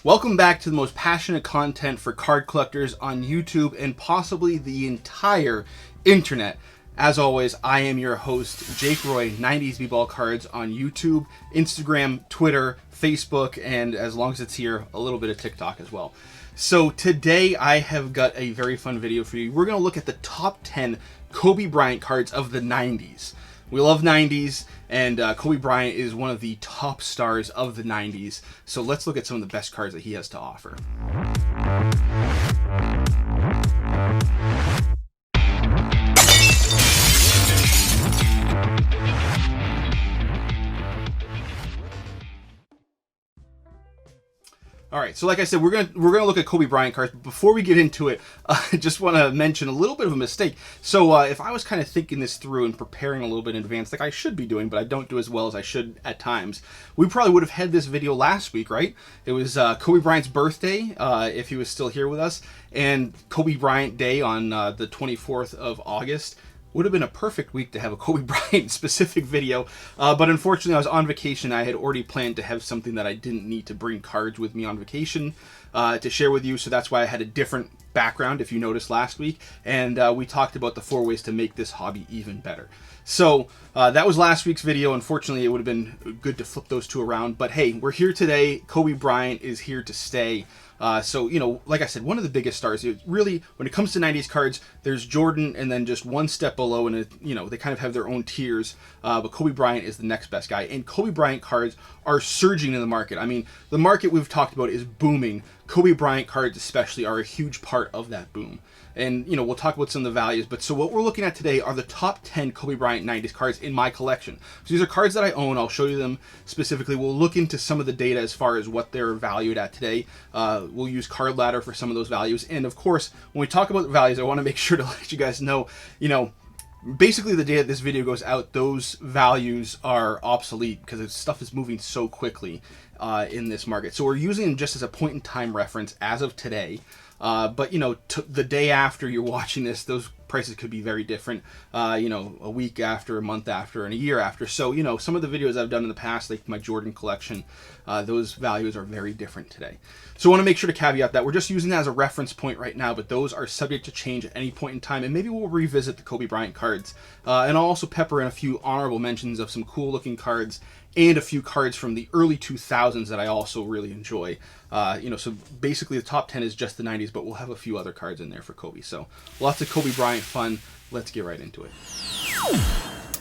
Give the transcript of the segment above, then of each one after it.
Welcome back to the most passionate content for card collectors on YouTube and possibly the entire internet. As always, I am your host, Jake Roy, 90s Bball Cards on YouTube, Instagram, Twitter, Facebook, and as long as it's here, a little bit of TikTok as well. So today I have got a very fun video for you. We're going to look at the top 10 Kobe Bryant cards of the 90s. We love 90s, and Kobe Bryant is one of the top stars of the 90s. So let's look at some of the best cards that he has to offer. All right, so like I said, we're gonna look at Kobe Bryant cards. But before we get into it, I just want to mention a little bit of a mistake. So if I was kind of thinking this through and preparing a little bit in advance, like I should be doing, but I don't do as well as I should at times, we probably would have had this video last week, right? It was Kobe Bryant's birthday, if he was still here with us, and Kobe Bryant Day on the 24th of August. Would have been a perfect week to have a Kobe Bryant specific video, but unfortunately I was on vacation. I had already planned to have something that I didn't need to bring cards with me on vacation to share with you, so that's why I had a different background, if you noticed last week, and we talked about the 4 ways to make this hobby even better. So that was last week's video. Unfortunately, it would have been good to flip those two around, but hey, we're here today. Kobe Bryant is here to stay. So, you know, like I said, one of the biggest stars. It really, when it comes to 90s cards, there's Jordan and then just one step below, and it, you know, they kind of have their own tiers. But Kobe Bryant is the next best guy, and Kobe Bryant cards are surging in the market. I mean, the market we've talked about is booming. Kobe Bryant cards especially are a huge part of that boom. And, you know, we'll talk about some of the values. But so what we're looking at today are the top 10 Kobe Bryant 90s cards in my collection. So these are cards that I own. I'll show you them specifically. We'll look into some of the data as far as what they're valued at today. We'll use Card Ladder for some of those values. And of course, when we talk about the values, I want to make sure to let you guys know, you know, basically the day that this video goes out, those values are obsolete because stuff is moving so quickly in this market. So we're using them just as a point in time reference as of today. But, you know, the day after you're watching this, those prices could be very different, you know, a week after, a month after, and a year after. So, you know, some of the videos I've done in the past, like my Jordan collection, those values are very different today. So I want to make sure to caveat that we're just using that as a reference point right now, but those are subject to change at any point in time, and maybe we'll revisit the Kobe Bryant cards. And I'll also pepper in a few honorable mentions of some cool looking cards and a few cards from the early 2000s that I also really enjoy. You know, so basically the top 10 is just the 90s, but we'll have a few other cards in there for Kobe. So lots of Kobe Bryant fun. Let's get right into it.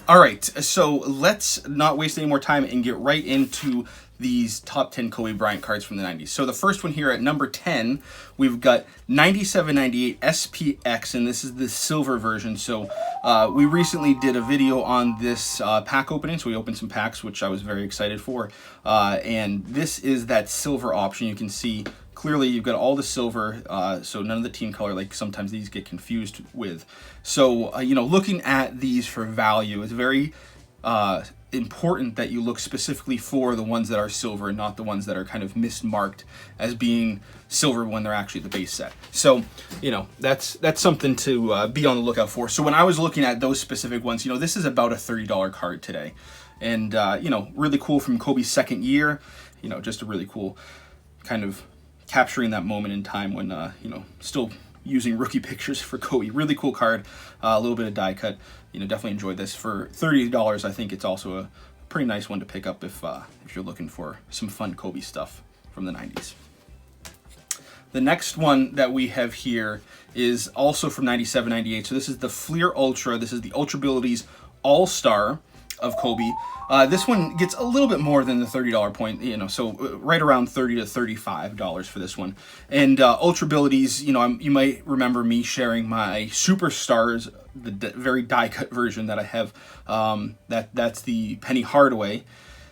All right, so let's not waste any more time and get right into these top 10 Kobe Bryant cards from the 90s. So the first one here at number 10, we've got 97-98 SPX, and this is the silver version. So we recently did a video on this pack opening, so we opened some packs, which I was very excited for. And this is that silver option. You can see clearly you've got all the silver, so none of the team color, like sometimes these get confused with. So, you know, looking at these for value is very important that you look specifically for the ones that are silver and not the ones that are kind of mismarked as being silver when they're actually the base set. So, you know, that's something to be on the lookout for. So when I was looking at those specific ones, you know, this is about a $30 card today. And, you know, really cool from Kobe's second year, you know, just a really cool kind of capturing that moment in time when, you know, still using rookie pictures for Kobe. Really cool card, a little bit of die cut. You know, definitely enjoyed this. For $30, I think it's also a pretty nice one to pick up if you're looking for some fun Kobe stuff from the 90s. The next one that we have here is also from 97-98. So this is the Fleer Ultra. This is the Ultra Abilities All-Star of Kobe. This one gets a little bit more than the $30 point, you know, so right around $30 to $35 for this one. And Ultra Abilities, you know, you might remember me sharing my Superstars, the very die-cut version that I have. That's the Penny Hardaway.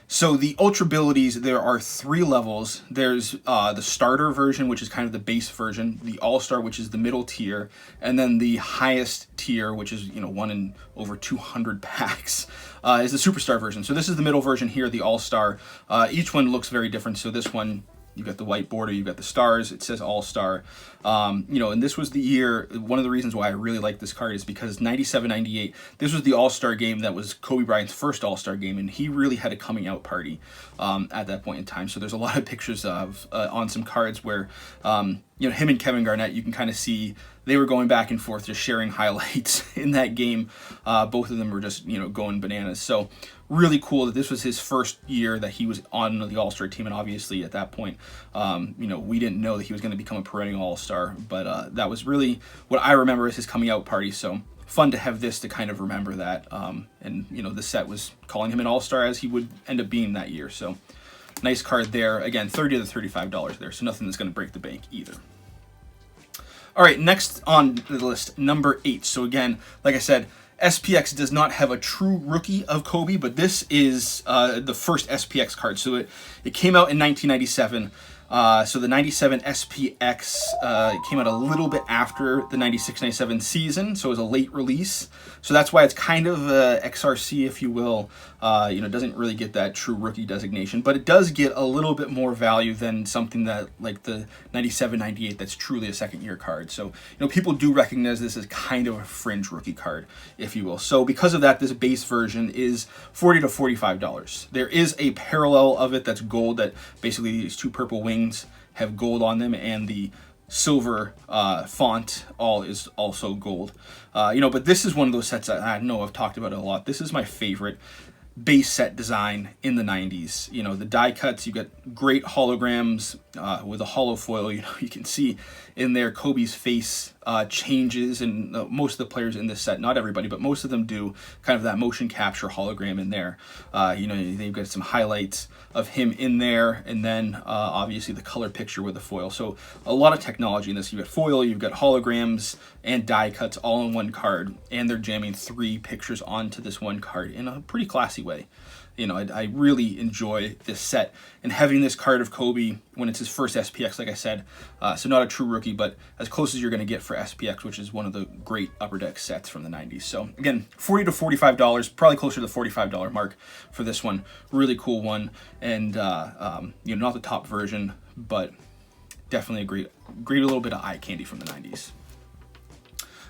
So the Ultra Abilities, there are 3 levels. There's the starter version, which is kind of the base version, the All-Star, which is the middle tier, and then the highest tier, which is, you know, one in over 200 packs, is the Superstar version. So this is the middle version here, the All-Star. Each one looks very different. So this one You've got the white border, you've got the stars, it says All-Star. You know, and this was the year, one of the reasons why I really like this card is because 97-98, this was the All-Star game that was Kobe Bryant's first All-Star game, and he really had a coming out party at that point in time. So there's a lot of pictures of on some cards where, you know, him and Kevin Garnett, you can kind of see they were going back and forth, just sharing highlights in that game. Both of them were just, you know, going bananas. So really cool that this was his first year that he was on the All-Star team, and obviously at that point, you know, we didn't know that he was going to become a perennial All-Star, but that was really what I remember as his coming out party. So fun to have this to kind of remember that, and you know, the set was calling him an All-Star as he would end up being that year. So nice card there. Again, $30 to $35 there, so nothing that's going to break the bank either. All right, next on the list, number 8. So again, like I said, SPX does not have a true rookie of Kobe, but this is the first SPX card. So it came out in 1997. So the 97 SPX came out a little bit after the 96-97 season, so it was a late release. So that's why it's kind of XRC, if you will. You know, it doesn't really get that true rookie designation, but it does get a little bit more value than something that like the 97-98 that's truly a second year card. So, you know, people do recognize this as kind of a fringe rookie card, if you will. So because of that, this base version is $40 to $45. There is a parallel of it that's gold, that basically these two purple wings have gold on them, and the silver font all is also gold. You know, but this is one of those sets that I know I've talked about it a lot. This is my favorite base set design in the 90s. You know, the die cuts, you got great holograms with a holo foil. You know, you can see in there Kobe's face changes, and most of the players in this set, not everybody, but most of them do kind of that motion capture hologram in there. You know, they've got some highlights of him in there, and then obviously the color picture with the foil. So a lot of technology in this. You've got foil, you've got holograms and die cuts all in one card, and they're jamming 3 pictures onto this one card in a pretty classy way. You know, I really enjoy this set, and having this card of Kobe when it's his first SPX, like I said, so not a true rookie, but as close as you're going to get for SPX, which is one of the great Upper Deck sets from the 90s. So again, $40 to $45, probably closer to the $45 mark for this one. Really cool one, and you know, not the top version, but definitely a great little bit of eye candy from the 90s.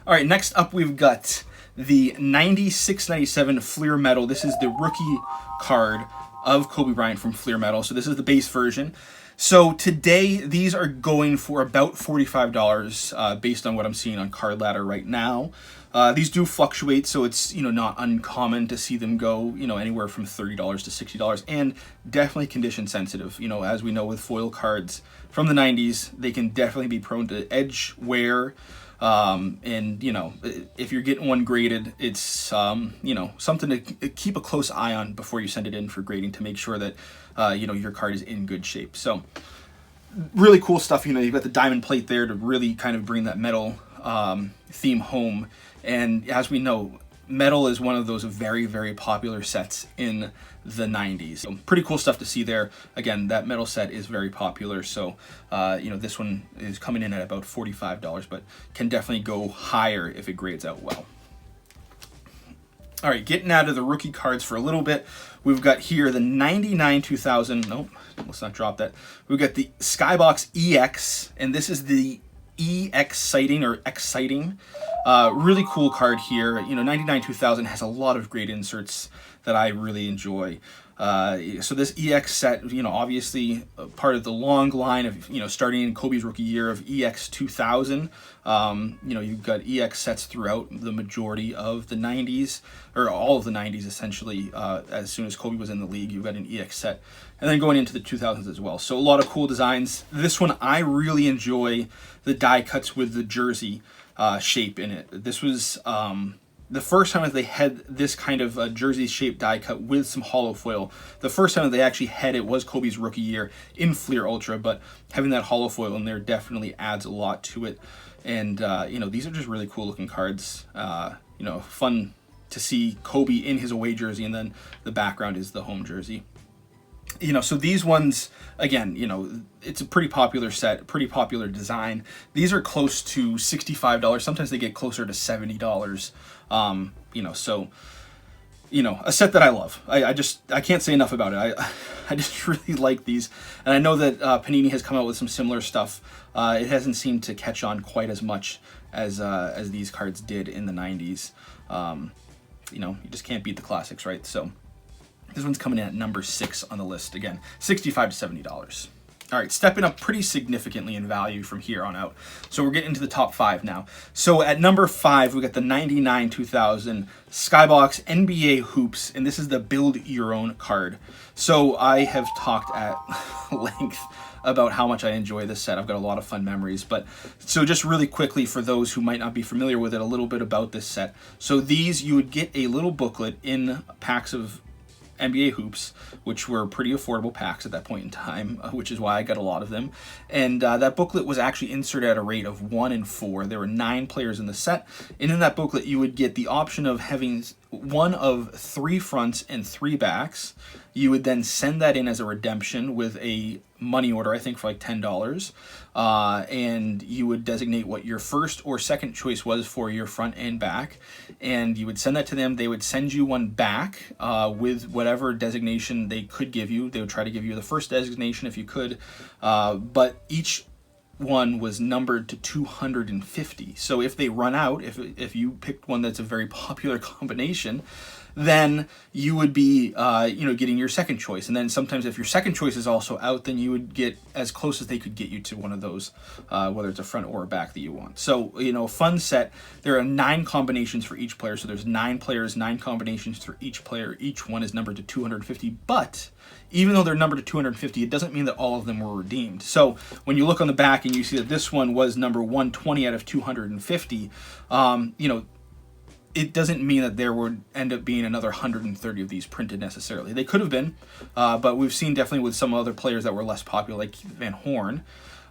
All right, next up we've got the 96-97 Fleer Metal. This is the rookie card of Kobe Bryant from Fleer Metal. So this is the base version. So today these are going for about $45 based on what I'm seeing on Card Ladder right now. These do fluctuate, so it's, you know, not uncommon to see them go, you know, anywhere from $30 to $60, and definitely condition sensitive. You know, as we know with foil cards from the 90s, they can definitely be prone to edge wear. And you know, if you're getting one graded, it's you know, something to keep a close eye on before you send it in for grading, to make sure that you know, your card is in good shape. So really cool stuff. You know, you've got the diamond plate there to really kind of bring that metal theme home. And as we know, metal is one of those very, very popular sets in the 90s. So pretty cool stuff to see there. Again, that metal set is very popular, so you know, this one is coming in at about $45, but can definitely go higher if it grades out well. All right, getting out of the rookie cards for a little bit, we've got here the 99-2000. Nope, let's not drop that. We've got the Skybox EX, and this is the EX-citing or X-citing. Really cool card here. You know, 99-2000 has a lot of great inserts that I really enjoy. So this EX set, you know, obviously part of the long line of, you know, starting in Kobe's rookie year of EX 2000. You know, you've got EX sets throughout the majority of the 90s, or all of the 90s essentially. As soon as Kobe was in the league, you've got an EX set, and then going into the 2000s as well. So a lot of cool designs. This one, I really enjoy the die cuts with the jersey shape in it. This was the first time that they had this kind of jersey shaped die cut with some holo foil. The first time that they actually had it was Kobe's rookie year in Fleer Ultra, but having that holo foil in there definitely adds a lot to it. And you know, these are just really cool looking cards. You know, fun to see Kobe in his away jersey, and then the background is the home jersey. You know, so these ones, again, you know, it's a pretty popular set, pretty popular design. These are close to $65. Sometimes they get closer to $70. You know, so a set that I love. I can't say enough about it. I just really like these, and I know that Panini has come out with some similar stuff. It hasn't seemed to catch on quite as much as these cards did in the 90s. You just can't beat the classics, right? So this one's coming in at number 6 on the list. Again, $65 to $70. All right, stepping up pretty significantly in value from here on out. So we're getting into the top 5 now. So at number 5, we got the 99-2000 Skybox NBA Hoops, and this is the Build Your Own card. So I have talked at length about how much I enjoy this set. I've got a lot of fun memories. But so just really quickly, for those who might not be familiar with it, a little bit about this set. So these, you would get a little booklet in packs of NBA hoops, which were pretty affordable packs at that point in time, which is why I got a lot of them. And that booklet was actually inserted at a rate of 1 in 4. There were 9 players in the set, and in that booklet you would get the option of having one of 3 fronts and 3 backs. You would then send that in as a redemption with a money order, I think for like $10, and you would designate what your first or second choice was for your front and back, and you would send that to them. They would send you one back with whatever designation they could give you. They would try to give you the first designation if you could, but each one was numbered to 250. So if they run out, if you picked one that's a very popular combination, then you would be getting your second choice. And then sometimes if your second choice is also out, then you would get as close as they could get you to one of those, whether it's a front or a back that you want. So, fun set. There are 9 combinations for each player. So there's 9 players, 9 combinations for each player. Each one is numbered to 250, but even though they're numbered to 250, it doesn't mean that all of them were redeemed. So when you look on the back and you see that this one was number 120 out of 250, it doesn't mean that there would end up being another 130 of these printed necessarily. They could have been, but we've seen definitely with some other players that were less popular, like Keith Van Horn,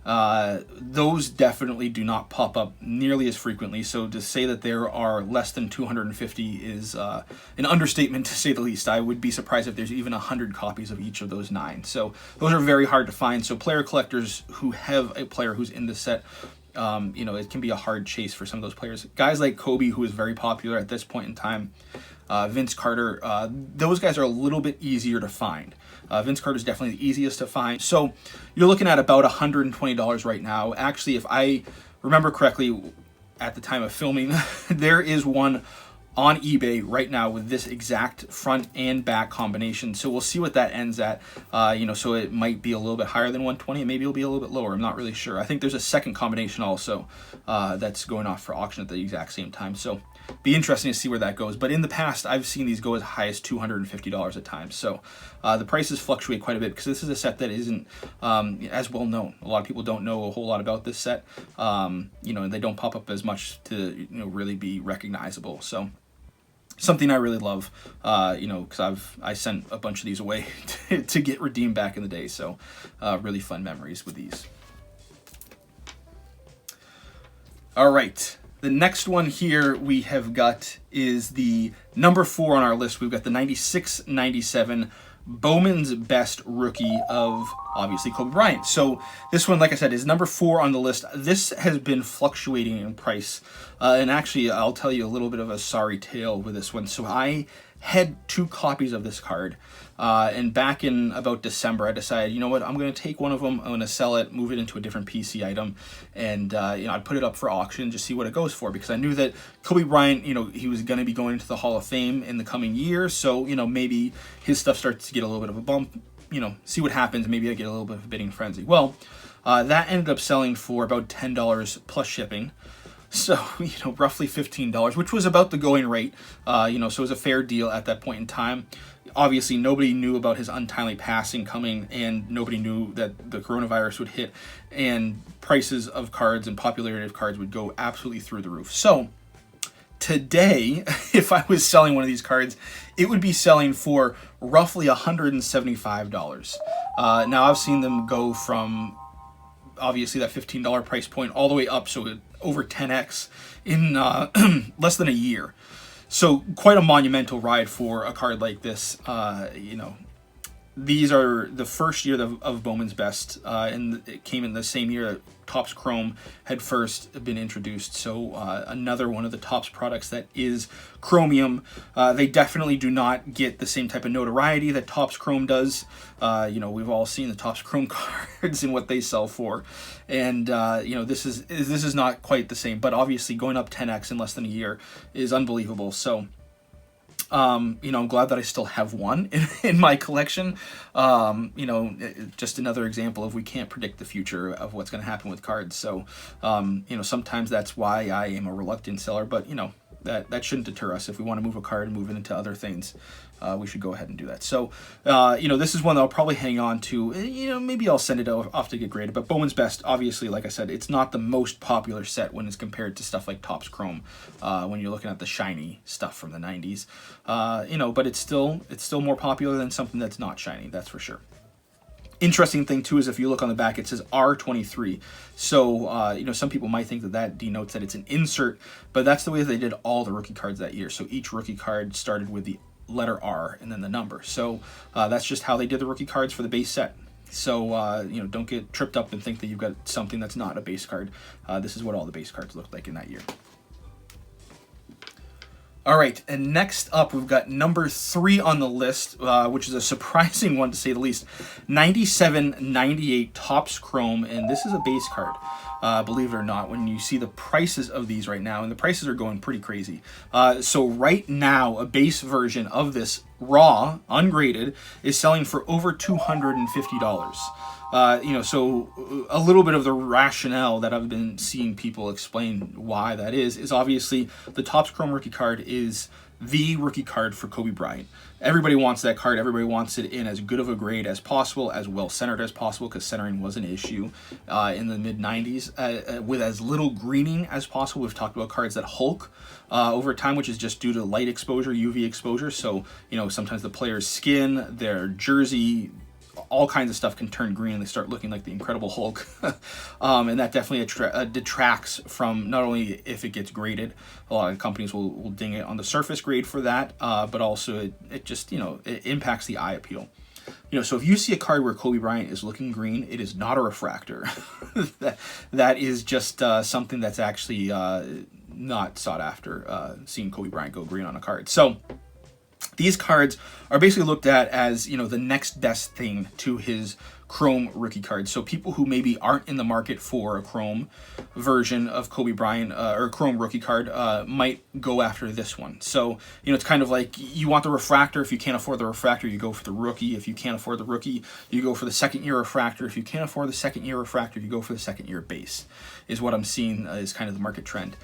those definitely do not pop up nearly as frequently. So to say that there are less than 250 is an understatement, to say the least. I would be surprised if there's even 100 copies of each of those 9. So those are very hard to find. So player collectors who have a player who's in the set, it can be a hard chase for some of those players. Guys like Kobe, who is very popular at this point in time, Vince Carter, those guys are a little bit easier to find. Vince Carter is definitely the easiest to find. So you're looking at about $120 right now. Actually, if I remember correctly, at the time of filming, there is one on eBay right now with this exact front and back combination. So we'll see what that ends at. So it might be a little bit higher than 120. Maybe it'll be a little bit lower. I'm not really sure. I think there's a second combination also that's going off for auction at the exact same time. So be interesting to see where that goes. But in the past, I've seen these go as high as $250 at times. So the prices fluctuate quite a bit because this is a set that isn't as well known. A lot of people don't know a whole lot about this set. And they don't pop up as much to really be recognizable. So something I really love, because I sent a bunch of these away to get redeemed back in the day. So really fun memories with these. All right. The next one here we have got is the number 4 on our list. We've got the 96-97 Bowman's Best Rookie of, obviously, Kobe Bryant. So this one, like I said, is number 4 on the list. This has been fluctuating in price. And actually, I'll tell you a little bit of a sorry tale with this one. So I had 2 copies of this card. And back in about December, I decided, you know what, I'm going to take one of them, I'm going to sell it, move it into a different PC item, and I'd put it up for auction, just see what it goes for, because I knew that Kobe Bryant, he was going to be going into the Hall of Fame in the coming year, so, maybe his stuff starts to get a little bit of a bump, see what happens, maybe I get a little bit of a bidding frenzy. Well, that ended up selling for about $10 plus shipping. So, roughly $15, which was about the going rate, so it was a fair deal at that point in time. Obviously, nobody knew about his untimely passing coming, and nobody knew that the coronavirus would hit, and prices of cards and popularity of cards would go absolutely through the roof. So, today, if I was selling one of these cards, it would be selling for roughly $175. Now, I've seen them go from, obviously, that $15 price point all the way up, so over 10x in less than a year. So quite a monumental ride for a card like this. these are the first year of Bowman's Best, and it came in the same year that Topps Chrome had first been introduced. So another one of the Topps products that is chromium. They definitely do not get the same type of notoriety that Topps Chrome does. You know, we've all seen the Topps Chrome cards and what they sell for, and you know, this is not quite the same. But obviously, going up 10x in less than a year is unbelievable. So. You know, I'm glad that I still have one in my collection. You know, just another example of we can't predict the future of what's going to happen with cards. So, you know, sometimes that's why I am a reluctant seller, but, you know, that shouldn't deter us. If we want to move a card and move it into other things, we should go ahead and do that. So, you know, this is one that I'll probably hang on to. You know, maybe I'll send it off to get graded. But Bowman's Best, obviously, like I said, it's not the most popular set when it's compared to stuff like Topps Chrome. When you're looking at the shiny stuff from the 90s, you know, but it's still more popular than something that's not shiny. That's for sure. Interesting thing too is if you look on the back, it says R23. So you know, some people might think that denotes that it's an insert, but that's the way they did all the rookie cards that year. So each rookie card started with the letter R and then the number. So that's just how they did the rookie cards for the base set. So you know, don't get tripped up and think that you've got something that's not a base card. This is what all the base cards looked like in that year. All right, and next up, we've got number 3 on the list, which is a surprising one to say the least. 97-98 Topps Chrome, and this is a base card, believe it or not, when you see the prices of these right now, and the prices are going pretty crazy. So right now, a base version of this, raw, ungraded, is selling for over $250. You know, so a little bit of the rationale that I've been seeing people explain why that is obviously the Topps Chrome rookie card is the rookie card for Kobe Bryant. Everybody wants that card. Everybody wants it in as good of a grade as possible, as well centered as possible, because centering was an issue in the mid-90s, with as little greening as possible. We've talked about cards that hulk over time, which is just due to light exposure, UV exposure. So, you know, sometimes the player's skin, their jersey, all kinds of stuff can turn green and they start looking like the Incredible Hulk. And that definitely detracts from not only if it gets graded, a lot of companies will ding it on the surface grade for that, but also it just, you know, it impacts the eye appeal. You know, so if you see a card where Kobe Bryant is looking green, it is not a refractor. that is just something that's actually not sought after, seeing Kobe Bryant go green on a card. So these cards are basically looked at as, you know, the next best thing to his Chrome rookie cards. So people who maybe aren't in the market for a Chrome version of Kobe Bryant or Chrome rookie card might go after this one. So, you know, it's kind of like you want the refractor. If you can't afford the refractor, you go for the rookie. If you can't afford the rookie, you go for the second year refractor. If you can't afford the second year refractor, you go for the second year base, is what I'm seeing is kind of the market trend.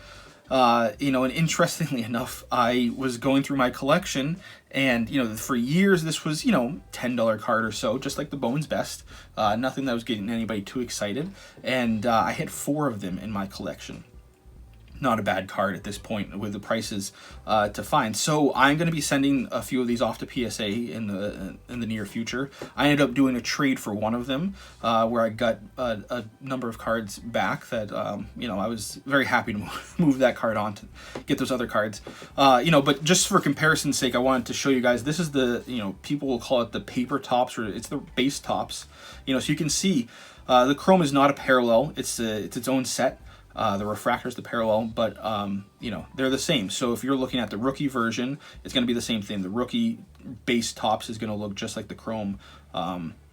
You know, and interestingly enough, I was going through my collection, and, you know, for years this was, you know, $10 card or so, just like the Bowman's Best. Nothing that was getting anybody too excited, and I had 4 of them in my collection. Not a bad card at this point with the prices to find. So I'm going to be sending a few of these off to PSA in the near future. I ended up doing a trade for one of them where I got a number of cards back that, you know, I was very happy to move that card on to get those other cards. You know, but just for comparison's sake, I wanted to show you guys, this is the, you know, people will call it the paper tops, or it's the base tops. You know, so you can see the Chrome is not a parallel. It's its own set. The refractor is the parallel, but, you know, they're the same. So if you're looking at the rookie version, it's going to be the same thing. The rookie base tops is going to look just like the Chrome,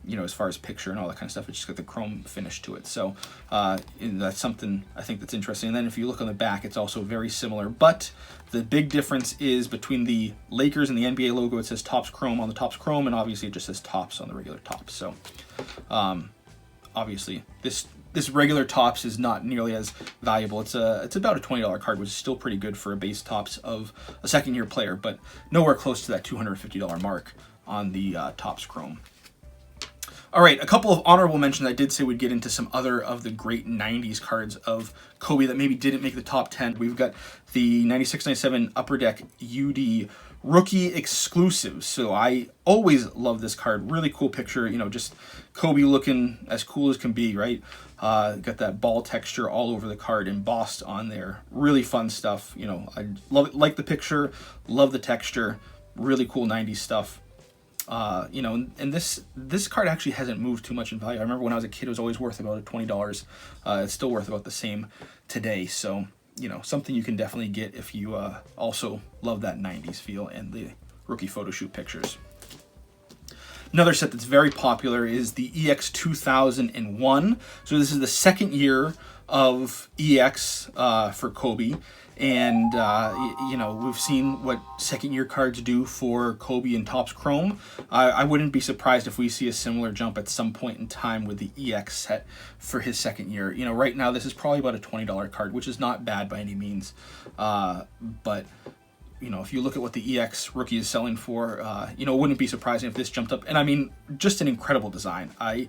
you know, as far as picture and all that kind of stuff. It's just got the Chrome finish to it. So that's something I think that's interesting. And then if you look on the back, it's also very similar. But the big difference is between the Lakers and the NBA logo. It says Topps Chrome on the Topps Chrome, and obviously it just says Topps on the regular Topps. So obviously this regular Topps is not nearly as valuable. It's about a $20 card, which is still pretty good for a base Topps of a second-year player, but nowhere close to that $250 mark on the Topps Chrome. All right, a couple of honorable mentions. I did say we'd get into some other of the great 90s cards of Kobe that maybe didn't make the top 10. We've got the 96-97 Upper Deck UD rookie exclusive. So I always love this card. Really cool picture, you know, just Kobe looking as cool as can be, right? Got that ball texture all over the card, embossed on there. Really fun stuff. You know, I love it, like the picture, love the texture. Really cool 90s stuff. You know, and this card actually hasn't moved too much in value. I remember when I was a kid, it was always worth about $20. It's still worth about the same today. So, you know, something you can definitely get if you also love that 90s feel and the rookie photo shoot pictures. Another set that's very popular is the EX 2001. So this is the second year of EX for Kobe. And, you know, we've seen what second year cards do for Kobe and Topps Chrome. I wouldn't be surprised if we see a similar jump at some point in time with the EX set for his second year. You know, right now this is probably about a $20 card, which is not bad by any means. But, you know, if you look at what the EX rookie is selling for, you know, it wouldn't be surprising if this jumped up. And I mean, just an incredible design. I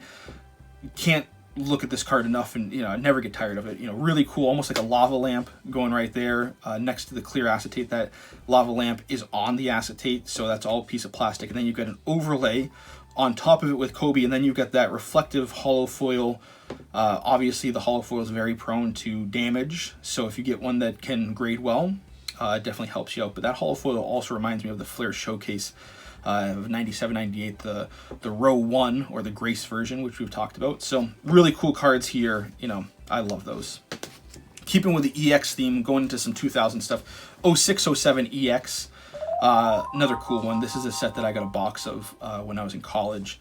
can't look at this card enough, and you know, I never get tired of it. You know, really cool, almost like a lava lamp going right there next to the clear acetate. That lava lamp is on the acetate, so that's all a piece of plastic. And then you've got an overlay on top of it with Kobe, and then you've got that reflective hollow foil. Obviously, the hollow foil is very prone to damage, so if you get one that can grade well, it definitely helps you out. But that hollow foil also reminds me of the Flair Showcase of 97, 98, the row 1 or the Grace version, which we've talked about. So really cool cards here. You know, I love those. Keeping with the EX theme, going into some 2000 stuff. 06, 07 EX, another cool one. This is a set that I got a box of when I was in college.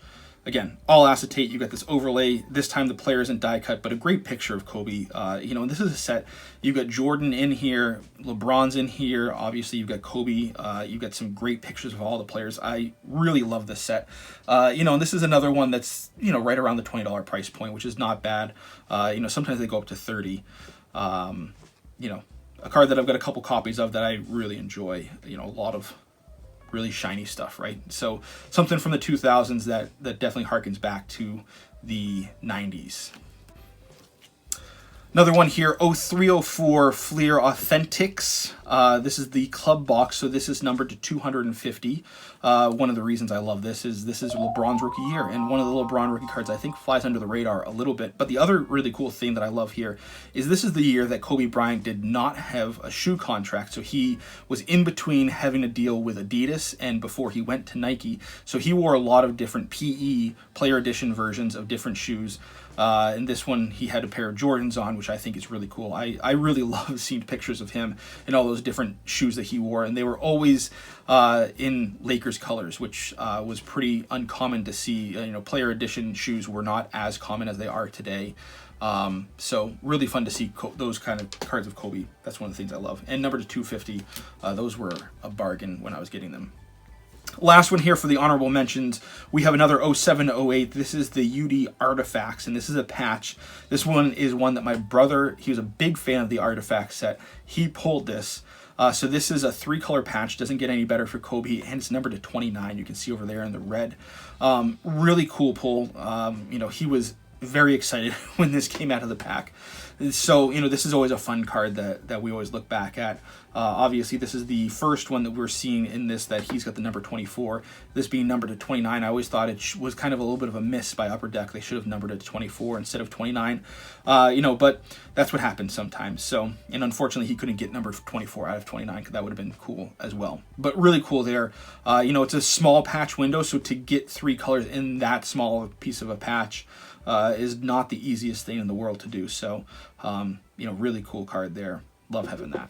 Again, all acetate. You got this overlay. This time the player isn't die cut, but a great picture of Kobe. You know, and this is a set. You've got Jordan in here, LeBron's in here. Obviously, you've got Kobe. You've got some great pictures of all the players. I really love this set. You know, and this is another one that's, you know, right around the $20 price point, which is not bad. You know, sometimes they go up to 30. You know, a card that I've got a couple copies of that I really enjoy. You know, a lot of really shiny stuff, right? So something from the 2000s that definitely harkens back to the 90s. Another one here, 0304 Fleer Authentics. This is the club box, so this is numbered to 250. One of the reasons I love this is LeBron's rookie year, and one of the LeBron rookie cards I think flies under the radar a little bit. But the other really cool thing that I love here is this is the year that Kobe Bryant did not have a shoe contract, so he was in between having a deal with Adidas and before he went to Nike. So he wore a lot of different PE player edition versions of different shoes. And this one, he had a pair of Jordans on, which I think is really cool. I really love seeing pictures of him in all those different shoes that he wore, and they were always in Lakers colors, which was pretty uncommon to see. You know, player edition shoes were not as common as they are today. So really fun to see those kind of cards of Kobe. That's one of the things I love. And number to 250, those were a bargain when I was getting them. Last one here for the honorable mentions, we have another 07-08. This is the UD Artifacts, and this is a patch. This one is one that my brother, he was a big fan of the Artifact set. He pulled this. So this is a 3-color patch, doesn't get any better for Kobe, and it's numbered to 29. You can see over there in the red. Really cool pull. You know, he was very excited when this came out of the pack. So, you know, this is always a fun card that we always look back at. Obviously, this is the first one that we're seeing in this that he's got the number 24. This being numbered to 29, I always thought it was kind of a little bit of a miss by Upper Deck. They should have numbered it to 24 instead of 29. You know, but that's what happens sometimes. So, and unfortunately, he couldn't get number 24 out of 29 because that would have been cool as well. But really cool there. You know, it's a small patch window, so to get 3 colors in that small piece of a patch is not the easiest thing in the world to do. So, you know, really cool card there. Love having that.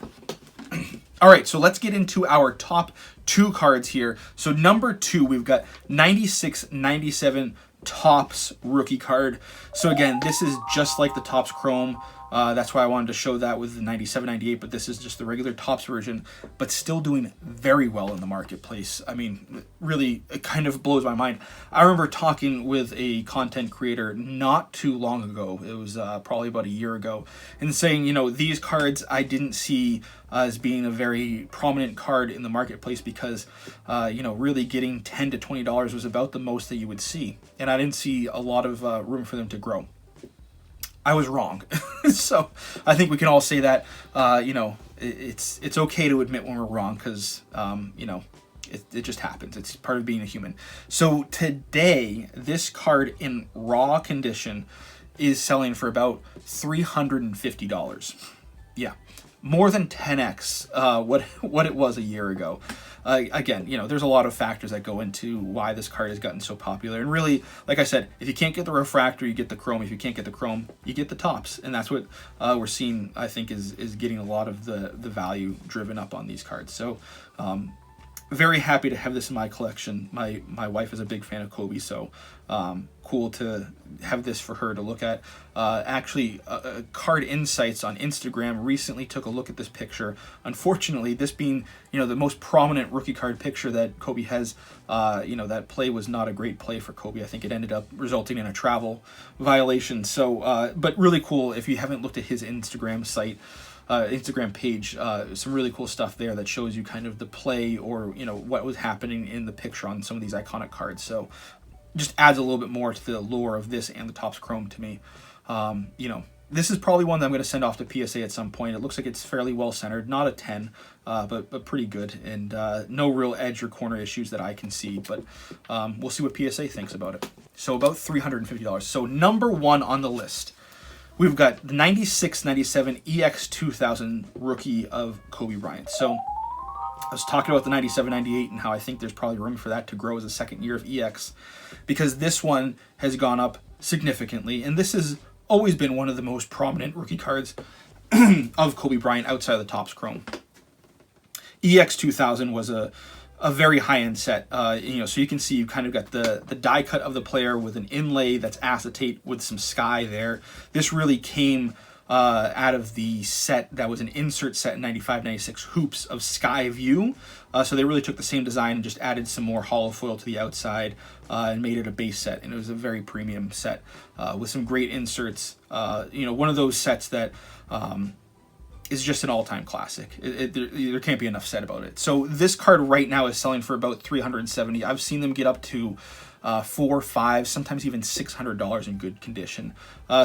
All right, so let's get into our top 2 cards here. So number 2, we've got 96-97 Topps rookie card. So again, this is just like the Topps Chrome. That's why I wanted to show that with the 97-98, but this is just the regular Topps version, but still doing very well in the marketplace. I mean, really, it kind of blows my mind. I remember talking with a content creator not too long ago. It was probably about a year ago, and saying, you know, these cards I didn't see as being a very prominent card in the marketplace because, you know, really getting $10 to $20 was about the most that you would see, and I didn't see a lot of room for them to grow. I was wrong. So I think we can all say that, you know, it's okay to admit when we're wrong because, you know, it just happens. It's part of being a human. So today, this card in raw condition is selling for about $350. Yeah. more than 10x what it was a year ago. Again, you know, there's a lot of factors that go into why this card has gotten so popular. And really, like I said, if you can't get the refractor, you get the chrome. If you can't get the chrome, you get the tops. And that's what we're seeing, I think, is getting a lot of the value driven up on these cards. So very happy to have this in my collection. My wife is a big fan of Kobe, so cool to have this for her to look at. Actually, Card Insights on Instagram recently took a look at this picture. Unfortunately, this being, you know, the most prominent rookie card picture that Kobe has, you know, that play was not a great play for Kobe. I think it ended up resulting in a travel violation. So, but really cool. If you haven't looked at his Instagram site, Instagram page, some really cool stuff there that shows you kind of the play, or, you know, what was happening in the picture on some of these iconic cards. So just adds a little bit more to the lore of this and the Topps Chrome to me. You know, this is probably one that I'm going to send off to PSA at some point. It looks like it's fairly well centered, not a 10, but pretty good, and no real edge or corner issues that I can see. But we'll see what PSA thinks about it. So about $350. So number one on the list, we've got the 96-97 EX2000 rookie of Kobe Bryant. So I was talking about the 97-98 and how I think there's probably room for that to grow as a second year of EX, because this one has gone up significantly, and this has always been one of the most prominent rookie cards of Kobe Bryant outside of the Topps Chrome. EX2000 was a very high-end set, you know, so you can see you kind of got the die cut of the player with an inlay that's acetate with some sky there. This really came out of the set that was an insert set in 95-96 hoops of Sky View. So they really took the same design and just added some more hollow foil to the outside and made it a base set. And it was a very premium set with some great inserts. You know, one of those sets that is just an all-time classic. There can't be enough said about it. So this card right now is selling for about $370. I've seen them get up to $400, $500, sometimes even $600 in good condition.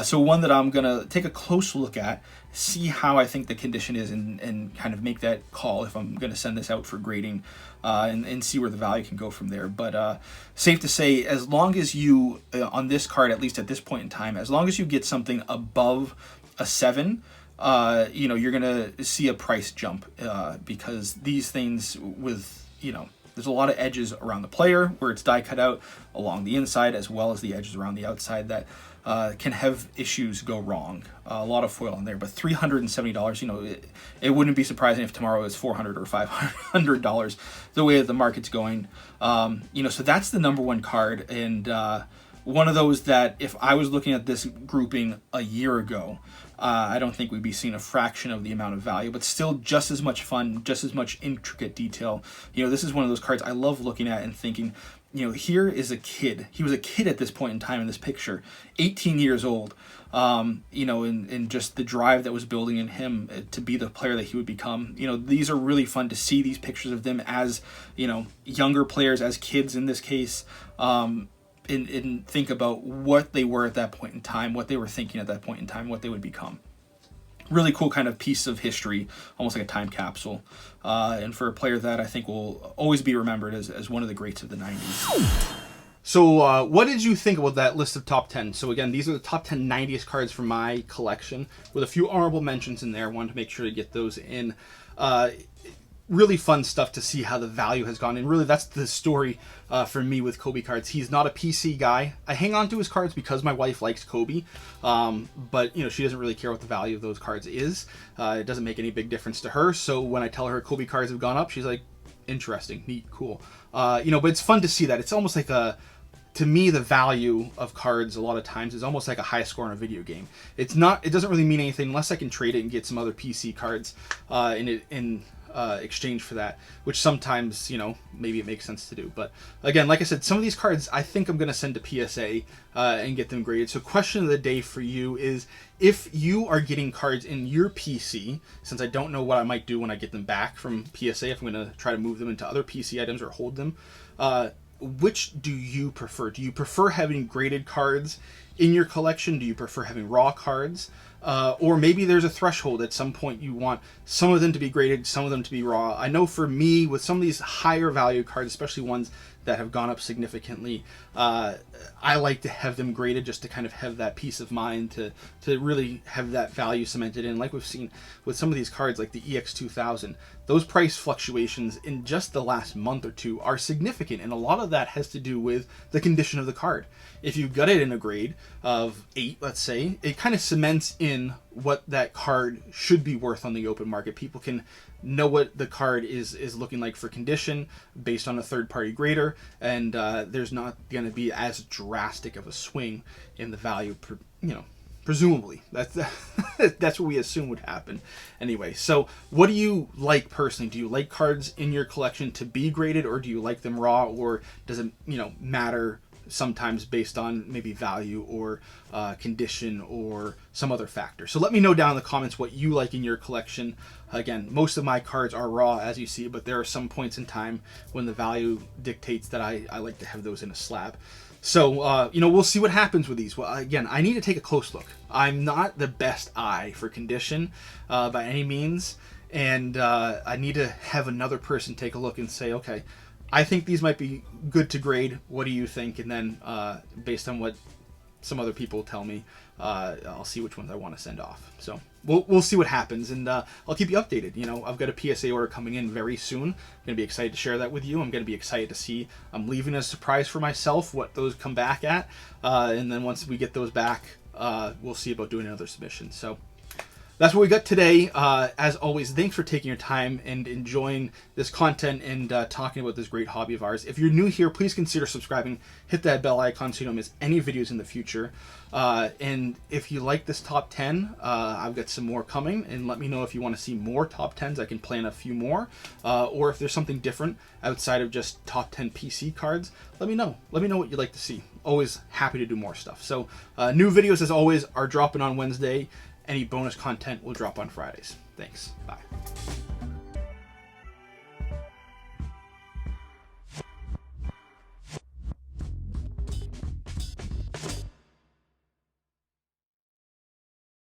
So one that I'm gonna take a close look at, see how I think the condition is, and kind of make that call if I'm gonna send this out for grading, and see where the value can go from there. But safe to say, as long as you, on this card, at least at this point in time, as long as you get something above a 7, you know, you're gonna see a price jump, because these things with, you know, there's a lot of edges around the player where it's die cut out along the inside, as well as the edges around the outside that can have issues go wrong. A lot of foil in there, but $370, you know, it wouldn't be surprising if tomorrow is $400 or $500 the way that the market's going. You know, so that's the number one card, and one of those that if I was looking at this grouping a year ago, I don't think we'd be seeing a fraction of the amount of value, but still just as much fun, just as much intricate detail. You know, this is one of those cards I love looking at and thinking, you know, here is a kid. He was a kid at this point in time in this picture, 18 years old, you know, and just the drive that was building in him to be the player that he would become. You know, these are really fun to see, these pictures of them as, you know, younger players, as kids in this case, and think about what they were at that point in time, what they were thinking at that point in time, what they would become. Really cool kind of piece of history, almost like a time capsule. And for a player that I think will always be remembered as one of the greats of the 90s. So what did you think about that list of top 10? So again, these are the top 10 90s cards from my collection, with a few honorable mentions in there. Wanted to make sure to get those in. Really fun stuff to see how the value has gone. And really, that's the story for me with Kobe cards. He's not a PC guy. I hang on to his cards because my wife likes Kobe. But, you know, she doesn't really care what the value of those cards is. It doesn't make any big difference to her. So when I tell her Kobe cards have gone up, she's like, interesting, neat, cool. You know, but it's fun to see that. It's almost like to me, the value of cards a lot of times is almost like a high score in a video game. It doesn't really mean anything unless I can trade it and get some other PC cards in exchange for that, which sometimes, you know, maybe it makes sense to do. But again, like I said, some of these cards I think I'm going to send to PSA and get them graded. So question of the day for you is, if you are getting cards in your PC, since I don't know what I might do when I get them back from PSA, if I'm going to try to move them into other PC items or hold them, which do you prefer? Do you prefer having graded cards in your collection? Do you prefer having raw cards? Or maybe there's a threshold at some point you want some of them to be graded, some of them to be raw. I know for me, with some of these higher value cards, especially ones that have gone up significantly. I like to have them graded just to kind of have that peace of mind to really have that value cemented in. Like we've seen with some of these cards like the EX2000, those price fluctuations in just the last month or two are significant, and a lot of that has to do with the condition of the card. If you got it in a grade of 8, let's say, it kind of cements in what that card should be worth on the open market. People can know what the card is looking like for condition based on a third-party grader, and there's not going to be as drastic of a swing in the value, presumably. That's that's what we assume would happen anyway. So what do you like personally? Do you like cards in your collection to be graded, or do you like them raw, or does it matter sometimes based on maybe value or condition or some other factor? So let me know down in the comments what you like in your collection. Again, most of my cards are raw, as you see, but there are some points in time when the value dictates that I like to have those in a slab. So, we'll see what happens with these. Well, again, I need to take a close look. I'm not the best eye for condition by any means, and I need to have another person take a look and say, okay, I think these might be good to grade. What do you think? And then based on what some other people tell me, I'll see which ones I want to send off. So we'll see what happens, and I'll keep you updated. I've got a PSA order coming in very soon. I'm going to be excited to share that with you. I'm going to be excited to see. I'm leaving a surprise for myself what those come back at, and then once we get those back, we'll see about doing another submission. So that's what we got today. As always, thanks for taking your time and enjoying this content and talking about this great hobby of ours. If you're new here, please consider subscribing. Hit that bell icon so you don't miss any videos in the future. And if you like this top 10, I've got some more coming. And let me know if you want to see more top 10s. I can plan a few more. Or if there's something different outside of just top 10 PC cards, let me know. Let me know what you'd like to see. Always happy to do more stuff. So new videos, as always, are dropping on Wednesday. Any bonus content will drop on Fridays. Thanks. Bye.